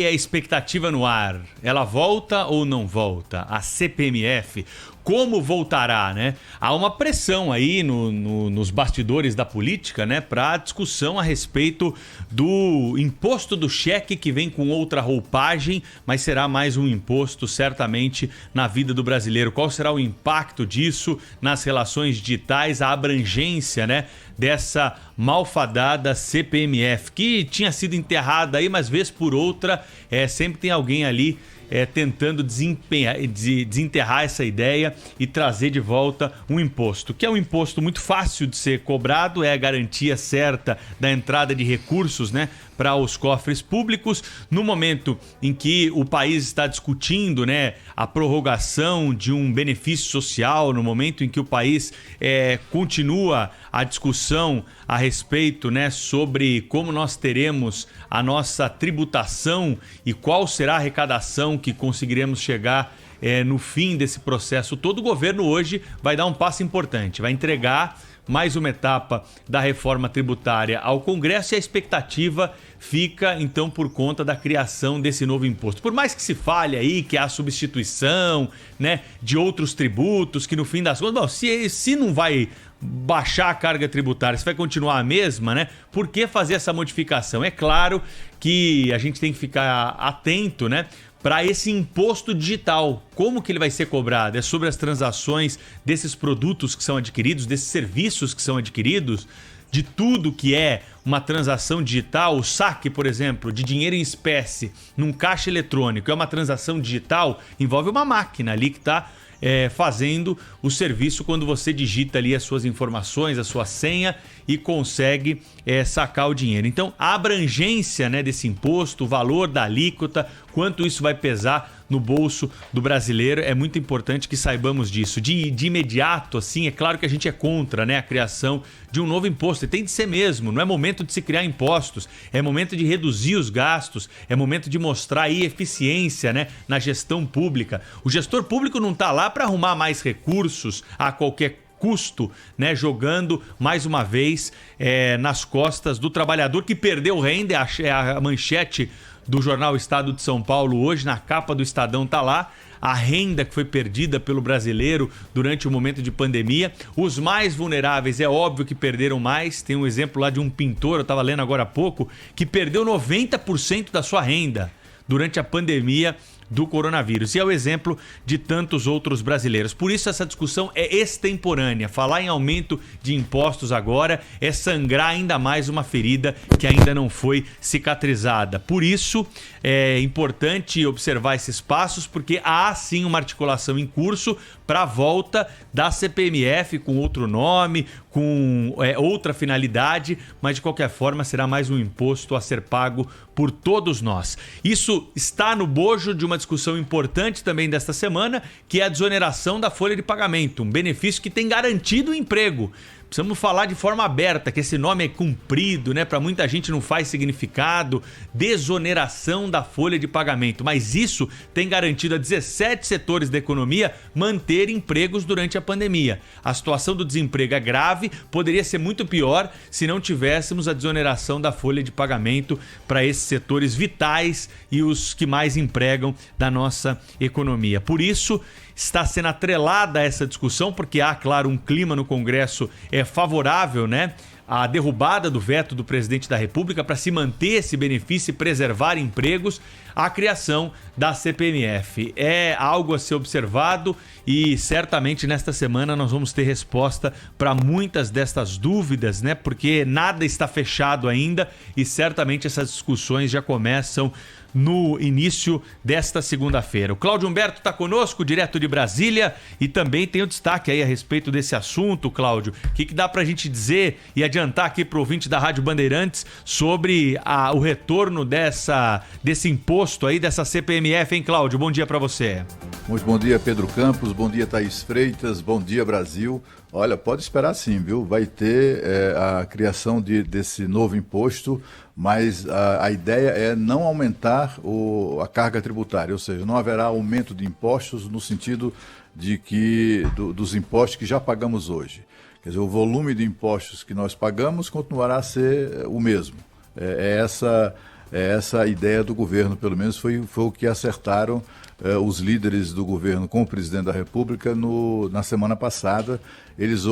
E a expectativa no ar, ela volta ou não volta? A CPMF, como voltará, né? Há uma pressão aí nos bastidores da política, né? Para discussão a respeito do imposto do cheque, que vem com outra roupagem, mas será mais um imposto certamente na vida do brasileiro. Qual será o impacto disso nas relações digitais, a abrangência, né? Dessa malfadada CPMF, que tinha sido enterrada aí, mas vez por outra, sempre tem alguém ali tentando desenterrar essa ideia e trazer de volta um imposto, que é um imposto muito fácil de ser cobrado, é a garantia certa da entrada de recursos, né, para os cofres públicos. No momento em que o país está discutindo, né, a prorrogação de um benefício social, no momento em que o país continua a discussão a respeito, né, sobre como nós teremos a nossa tributação e qual será a arrecadação que conseguiremos chegar no fim desse processo todo, o governo hoje vai dar um passo importante, vai entregar mais uma etapa da reforma tributária ao Congresso e a expectativa fica, então, por conta da criação desse novo imposto. Por mais que se fale aí que há substituição, né, de outros tributos, que no fim das contas, bom, se não vai baixar a carga tributária, se vai continuar a mesma, né? Por que fazer essa modificação? É claro que a gente tem que ficar atento, né, para esse imposto digital. Como que ele vai ser cobrado? É sobre as transações desses produtos que são adquiridos, desses serviços que são adquiridos, de tudo que é uma transação digital. O saque, por exemplo, de dinheiro em espécie num caixa eletrônico é uma transação digital, envolve uma máquina ali que está fazendo o serviço quando você digita ali as suas informações, a sua senha e consegue sacar o dinheiro. Então, a abrangência, né, desse imposto, o valor da alíquota, quanto isso vai pesar no bolso do brasileiro, é muito importante que saibamos disso. De imediato, assim, é claro que a gente é contra, né, a criação de um novo imposto, e tem de ser mesmo. Não é momento de se criar impostos, é momento de reduzir os gastos, é momento de mostrar aí eficiência, né, na gestão pública. O gestor público não está lá para arrumar mais recursos a qualquer custo, né, jogando mais uma vez nas costas do trabalhador que perdeu renda. A manchete do jornal Estado de São Paulo hoje, na capa do Estadão, tá lá a renda que foi perdida pelo brasileiro durante o momento de pandemia. Os mais vulneráveis, é óbvio que perderam mais. Tem um exemplo lá de um pintor, eu estava lendo agora há pouco, que perdeu 90% da sua renda durante a pandemia do coronavírus. E é o exemplo de tantos outros brasileiros. Por isso essa discussão é extemporânea. Falar em aumento de impostos agora é sangrar ainda mais uma ferida que ainda não foi cicatrizada. Por isso é importante observar esses passos, porque há sim uma articulação em curso para a volta da CPMF com outro nome, com outra finalidade, mas de qualquer forma será mais um imposto a ser pago por todos nós. Isso está no bojo de uma discussão importante também desta semana, que é a desoneração da folha de pagamento, um benefício que tem garantido o emprego. Precisamos falar de forma aberta, que esse nome é comprido, né? Para muita gente não faz significado. Desoneração da folha de pagamento. Mas isso tem garantido a 17 setores da economia manter empregos durante a pandemia. A situação do desemprego é grave, poderia ser muito pior se não tivéssemos a desoneração da folha de pagamento para esses setores vitais e os que mais empregam da nossa economia. Por isso, está sendo atrelada a essa discussão, porque há, claro, um clima no Congresso favorável, né, à derrubada do veto do presidente da República para se manter esse benefício e preservar empregos, a criação da CPMF. É algo a ser observado e certamente nesta semana nós vamos ter resposta para muitas destas dúvidas, né, porque nada está fechado ainda e certamente essas discussões já começam no início desta segunda-feira. O Cláudio Humberto está conosco, direto de Brasília, e também tem o destaque aí a respeito desse assunto, Cláudio. O que dá pra gente dizer e adiantar aqui pro ouvinte da Rádio Bandeirantes sobre o retorno desse imposto aí, dessa CPMF, hein, Cláudio? Bom dia pra você. Muito bom dia, Pedro Campos, bom dia, Thaís Freitas, bom dia, Brasil. Olha, pode esperar sim, viu? Vai ter a criação desse novo imposto, mas a ideia é não aumentar a carga tributária, ou seja, não haverá aumento de impostos no sentido de que dos impostos que já pagamos hoje. Quer dizer, o volume de impostos que nós pagamos continuará a ser o mesmo. É essa Essa ideia do governo, pelo menos, foi o que acertaram os líderes do governo com o presidente da República na semana passada. Eles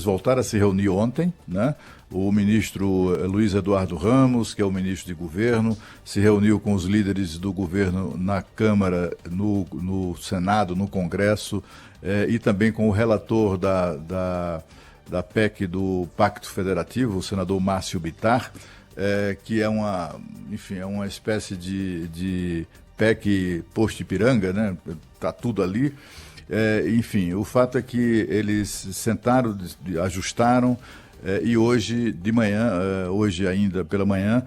voltaram a se reunir ontem, né? O ministro Luiz Eduardo Ramos, que é o ministro de governo, se reuniu com os líderes do governo na Câmara, no Senado, no Congresso, e também com o relator da PEC do Pacto Federativo, o senador Márcio Bittar, que é uma espécie de PEC posto Ipiranga, né? Tá tudo ali. Enfim, o fato é que eles sentaram, ajustaram, e hoje de manhã, hoje ainda pela manhã,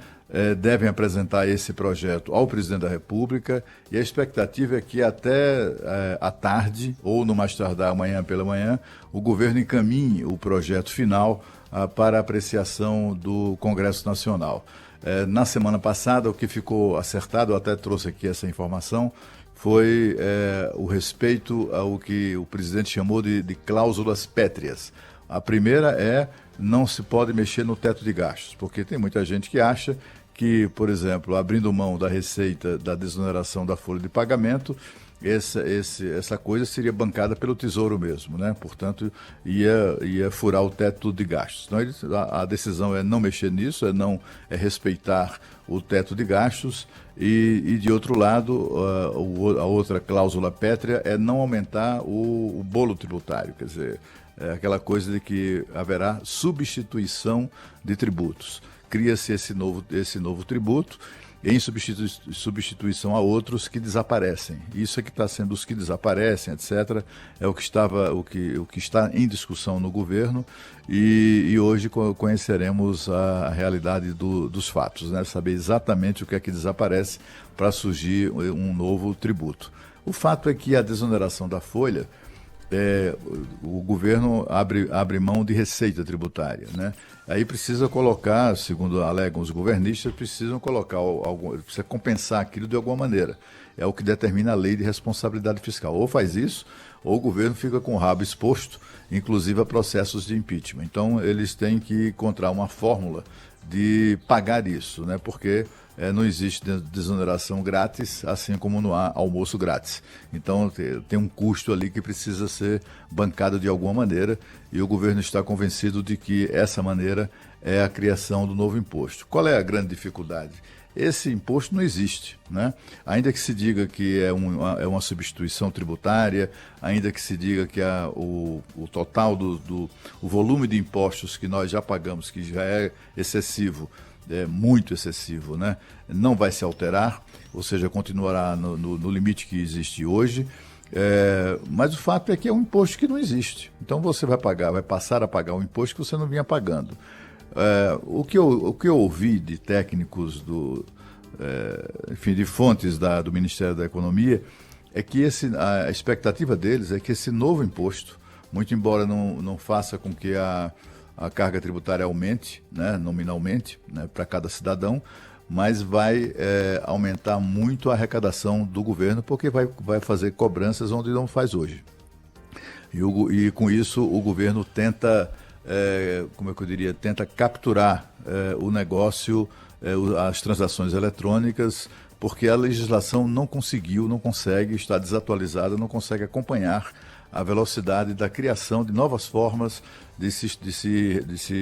devem apresentar esse projeto ao presidente da República, e a expectativa é que até à tarde, ou no mais tardar amanhã pela manhã, o governo encaminhe o projeto final para apreciação do Congresso Nacional. Na semana passada, o que ficou acertado, eu até trouxe aqui essa informação, foi o respeito ao que o presidente chamou de cláusulas pétreas. A primeira não se pode mexer no teto de gastos, porque tem muita gente que acha que, por exemplo, abrindo mão da receita da desoneração da folha de pagamento, essa coisa seria bancada pelo Tesouro mesmo, né? Portanto, ia furar o teto de gastos. Então, a decisão é não mexer nisso, é respeitar o teto de gastos e de outro lado, a outra cláusula pétrea é não aumentar o bolo tributário, quer dizer, aquela coisa de que haverá substituição de tributos. Cria-se esse novo tributo em substituição a outros que desaparecem. Isso é que está sendo os que desaparecem, etc. É o que está em discussão no governo, e hoje conheceremos a realidade dos fatos, né? Saber exatamente o que é que desaparece para surgir um novo tributo. O fato é que a desoneração da folha, o governo abre mão de receita tributária, né? Aí precisa colocar, segundo alegam os governistas, precisa compensar aquilo de alguma maneira. É o que determina a lei de responsabilidade fiscal. Ou faz isso, ou o governo fica com o rabo exposto, inclusive a processos de impeachment. Então, eles têm que encontrar uma fórmula de pagar isso, né? Porque não existe desoneração grátis, assim como não há almoço grátis. Então, tem um custo ali que precisa ser bancado de alguma maneira, e o governo está convencido de que essa maneira é a criação do novo imposto. Qual é a grande dificuldade? Esse imposto não existe, né? Ainda que se diga que é uma substituição tributária, ainda que se diga que o total o volume de impostos que nós já pagamos, que já é excessivo, muito excessivo, né? Não vai se alterar, ou seja, continuará no limite que existe hoje. Mas o fato é que é um imposto que não existe. Então você vai passar a pagar um imposto que você não vinha pagando. O que eu ouvi de técnicos de fontes do Ministério da Economia é que a expectativa deles é que esse novo imposto, muito embora não faça com que a carga tributária aumente, né, nominalmente, né, para cada cidadão, mas vai aumentar muito a arrecadação do governo, porque vai fazer cobranças onde não faz hoje. E com isso o governo tenta, tenta capturar o negócio, as transações eletrônicas, porque a legislação não consegue, está desatualizada, não consegue acompanhar a velocidade da criação de novas formas de se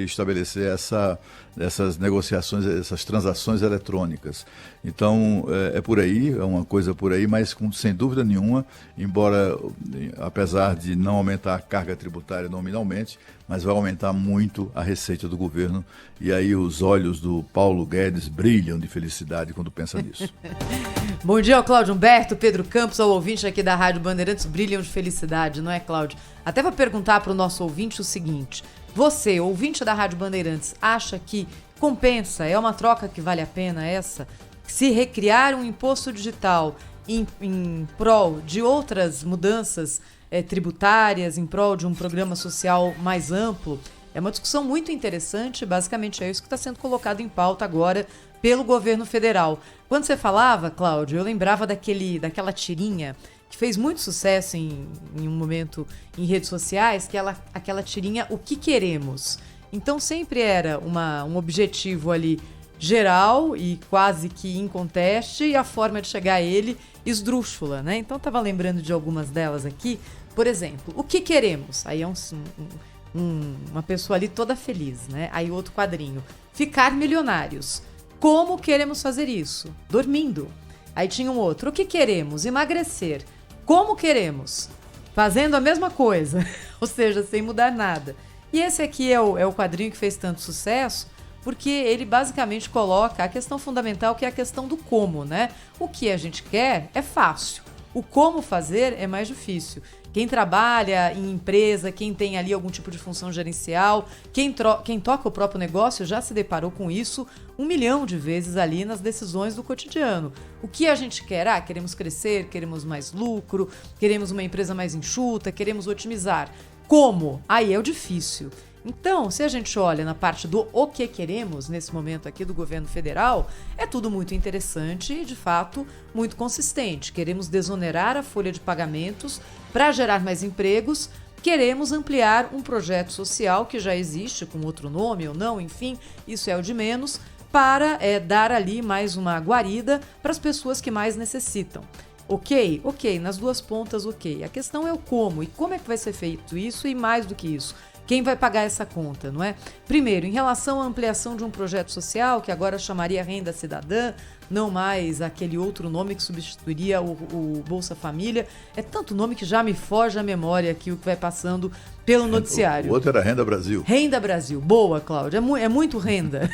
estabelecer essas negociações, essas transações eletrônicas. Então, é por aí, é uma coisa por aí, mas sem dúvida nenhuma, embora, apesar de não aumentar a carga tributária nominalmente, mas vai aumentar muito a receita do governo, e aí os olhos do Paulo Guedes brilham de felicidade quando pensa nisso. Bom dia ao Cláudio Humberto, Pedro Campos, ao ouvinte aqui da Rádio Bandeirantes, brilham de felicidade, não é, Cláudio? Até vou perguntar para o nosso ouvinte o seguinte: você, ouvinte da Rádio Bandeirantes, acha que compensa, é uma troca que vale a pena essa? Se recriar um imposto digital em prol de outras mudanças tributárias, em prol de um programa social mais amplo? É uma discussão muito interessante, basicamente é isso que está sendo colocado em pauta agora pelo governo federal. Quando você falava, Cláudio, eu lembrava daquela tirinha que fez muito sucesso em um momento em redes sociais, que aquela tirinha O que Queremos. Então sempre era um objetivo ali geral e quase que inconteste, e a forma de chegar a ele esdrúxula, né? Então, estava lembrando de algumas delas aqui. Por exemplo, o que queremos? Aí é uma pessoa ali toda feliz, né? Aí outro quadrinho. Ficar milionários. Como queremos fazer isso? Dormindo. Aí tinha um outro. O que queremos? Emagrecer. Como queremos? Fazendo a mesma coisa. Ou seja, sem mudar nada. E esse aqui é o quadrinho que fez tanto sucesso, porque ele basicamente coloca a questão fundamental, que é a questão do como, né? O que a gente quer é fácil. O como fazer é mais difícil. Quem trabalha em empresa, quem tem ali algum tipo de função gerencial, quem toca o próprio negócio já se deparou com isso 1 milhão de vezes ali nas decisões do cotidiano. O que a gente quer? Queremos crescer, queremos mais lucro, queremos uma empresa mais enxuta, queremos otimizar. Como? Aí é o difícil. Então, se a gente olha na parte do o que queremos, nesse momento aqui do governo federal, é tudo muito interessante e, de fato, muito consistente. Queremos desonerar a folha de pagamentos para gerar mais empregos, queremos ampliar um projeto social que já existe, com outro nome ou não, enfim, isso é o de menos, para dar ali mais uma guarida para as pessoas que mais necessitam. Ok, nas duas pontas ok. A questão é o como, e como é que vai ser feito isso, e mais do que isso, quem vai pagar essa conta, não é? Primeiro, em relação à ampliação de um projeto social, que agora chamaria Renda Cidadã, não mais aquele outro nome que substituiria o Bolsa Família. É tanto nome que já me foge a memória aqui o que vai passando pelo noticiário. O outro era Renda Brasil. Renda Brasil. Boa, Cláudia. É muito renda.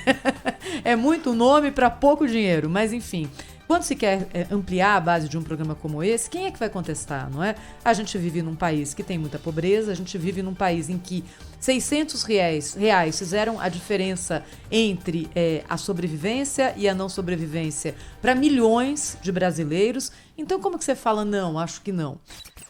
É muito nome para pouco dinheiro, mas enfim. Quando se quer ampliar a base de um programa como esse, quem é que vai contestar, não é? A gente vive num país que tem muita pobreza, a gente vive num país em que R$600 fizeram a diferença entre a sobrevivência e a não sobrevivência para milhões de brasileiros. Então, como que você fala, não, acho que não?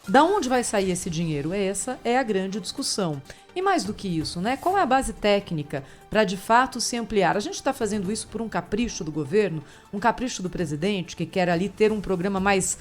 Da onde vai sair esse dinheiro? Essa é a grande discussão. E mais do que isso, né? Qual é a base técnica para de fato se ampliar? A gente está fazendo isso por um capricho do governo, um capricho do presidente, que quer ali ter um programa mais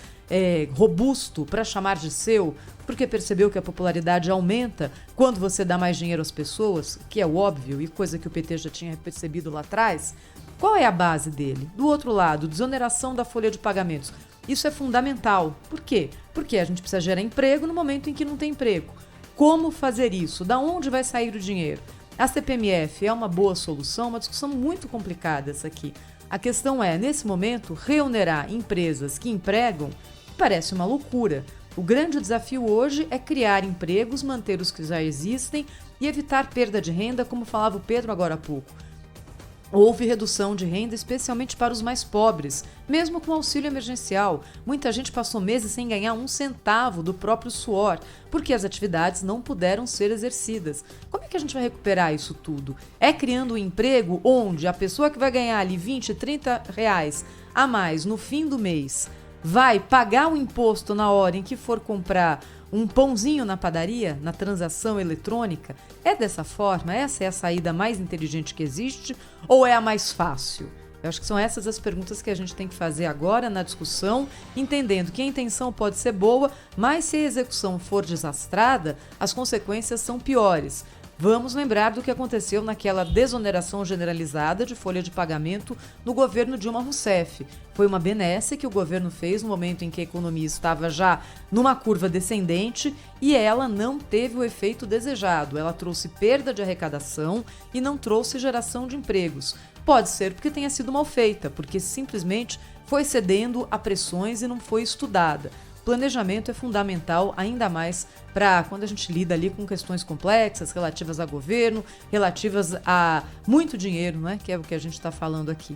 robusto para chamar de seu, porque percebeu que a popularidade aumenta quando você dá mais dinheiro às pessoas, que é o óbvio e coisa que o PT já tinha percebido lá atrás. Qual é a base dele? Do outro lado, desoneração da folha de pagamentos. Isso é fundamental. Por quê? Porque a gente precisa gerar emprego no momento em que não tem emprego. Como fazer isso? Da onde vai sair o dinheiro? A CPMF é uma boa solução, uma discussão muito complicada essa aqui. A questão é, nesse momento, reonerar empresas que empregam parece uma loucura. O grande desafio hoje é criar empregos, manter os que já existem e evitar perda de renda, como falava o Pedro agora há pouco. Houve redução de renda, especialmente para os mais pobres, mesmo com auxílio emergencial. Muita gente passou meses sem ganhar 1 centavo do próprio suor, porque as atividades não puderam ser exercidas. Como é que a gente vai recuperar isso tudo? É criando um emprego onde a pessoa que vai ganhar ali 20, 30 reais a mais no fim do mês vai pagar o imposto na hora em que for comprar um pãozinho na padaria, na transação eletrônica? É dessa forma? Essa é a saída mais inteligente que existe ou é a mais fácil? Eu acho que são essas as perguntas que a gente tem que fazer agora na discussão, entendendo que a intenção pode ser boa, mas se a execução for desastrada, as consequências são piores. Vamos lembrar do que aconteceu naquela desoneração generalizada de folha de pagamento no governo Dilma Rousseff. Foi uma benesse que o governo fez no momento em que a economia estava já numa curva descendente e ela não teve o efeito desejado. Ela trouxe perda de arrecadação e não trouxe geração de empregos. Pode ser porque tenha sido mal feita, porque simplesmente foi cedendo a pressões e não foi estudada. Planejamento é fundamental, ainda mais para quando a gente lida ali com questões complexas relativas a governo, relativas a muito dinheiro, né? Que é o que a gente está falando aqui.